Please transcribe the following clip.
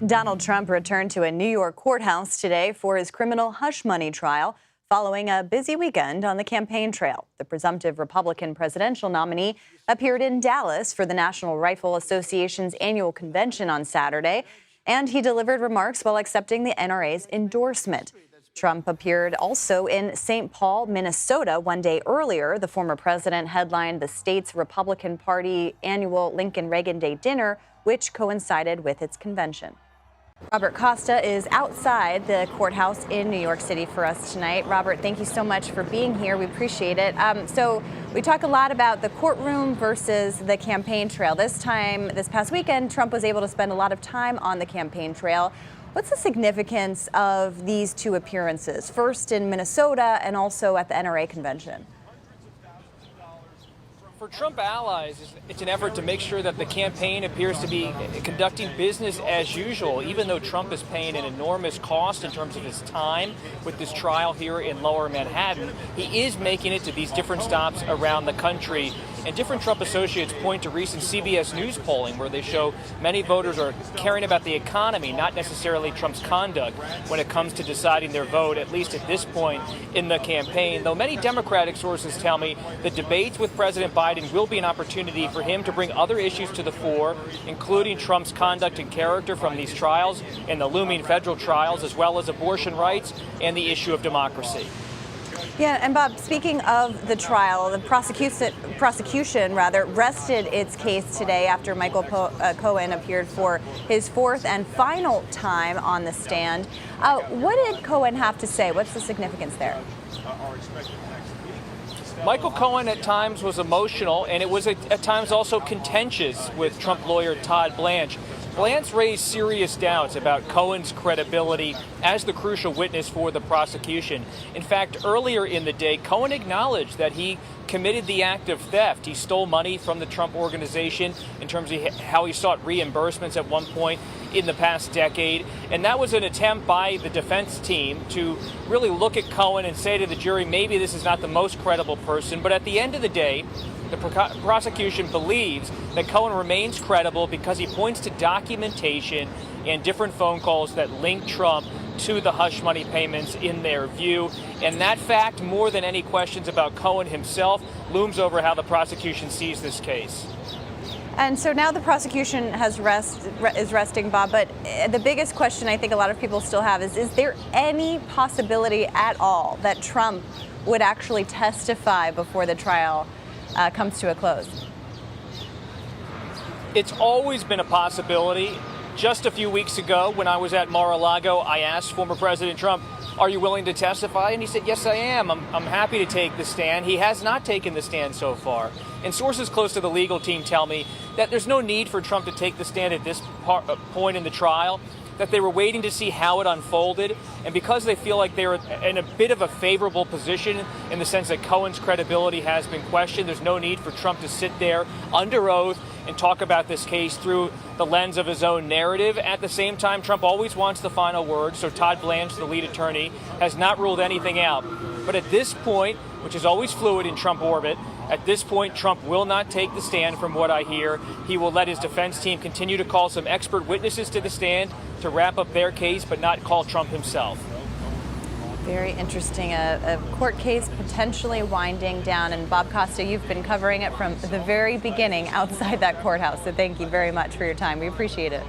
Donald Trump returned to a New York courthouse today for his criminal hush money trial following a busy weekend on the campaign trail. The presumptive Republican presidential nominee appeared in Dallas for the National Rifle Association's annual convention on Saturday, and he delivered remarks while accepting the NRA's endorsement. Trump appeared also in St. Paul, Minnesota, one day earlier. The former president headlined the state's Republican Party annual Lincoln Reagan Day dinner, which coincided with its convention. Robert Costa is outside the courthouse in New York City for us tonight. Robert, thank you so much for being here. We appreciate it. So we talk a lot about the courtroom versus the campaign trail. This past weekend, Trump was able to spend a lot of time on the campaign trail. What's the significance of these two appearances, first in Minnesota and also at the NRA convention? For Trump allies, it's an effort to make sure that the campaign appears to be conducting business as usual, even though Trump is paying an enormous cost in terms of his time with this trial here in Lower Manhattan. He is making it to these different stops around the country. And different Trump associates point to recent CBS News polling where they show many voters are caring about the economy, not necessarily Trump's conduct when it comes to deciding their vote, at least at this point in the campaign. Though many Democratic sources tell me that debates with President Biden will be an opportunity for him to bring other issues to the fore, including Trump's conduct and character from these trials and the looming federal trials, as well as abortion rights and the issue of democracy. Yeah, and Bob, speaking of the trial, the prosecution rested its case today after Michael Cohen appeared for his fourth and final time on the stand. What did Cohen have to say? What's the significance there? Michael Cohen at times was emotional, and it was at times also contentious with Trump lawyer Todd Blanche. Blanche raised serious doubts about Cohen's credibility as the crucial witness for the prosecution. In fact, earlier in the day, Cohen acknowledged that he committed the act of theft. He stole money from the Trump organization in terms of how he sought reimbursements at one point in the past decade. And that was an attempt by the defense team to really look at Cohen and say to the jury, maybe this is not the most credible person. But at the end of the day, the prosecution believes that Cohen remains credible because he points to documentation and different phone calls that link Trump to the hush money payments in their view. And that fact, more than any questions about Cohen himself, looms over how the prosecution sees this case. And so now the prosecution is resting, Bob, but the biggest question I think a lot of people still have is there any possibility at all that Trump would actually testify before the trial comes to a close? It's always been a possibility. Just a few weeks ago, when I was at Mar-a-Lago, I asked former President Trump, are you willing to testify? And he said, yes, I am. I'm happy to take the stand. He has not taken the stand so far. And sources close to the legal team tell me that there's no need for Trump to take the stand at this point in the trial, that they were waiting to see how it unfolded. And because they feel like they're in a bit of a favorable position in the sense that Cohen's credibility has been questioned, there's no need for Trump to sit there under oath and talk about this case through the lens of his own narrative. At the same time, Trump always wants the final word, so Todd Blanche, the lead attorney, has not ruled anything out. But at this point, which is always fluid in Trump orbit, at this point, Trump will not take the stand from what I hear. He will let his defense team continue to call some expert witnesses to the stand to wrap up their case, but not call Trump himself. Very interesting. A court case potentially winding down. And Bob Costa, you've been covering it from the very beginning outside that courthouse. So thank you very much for your time. We appreciate it.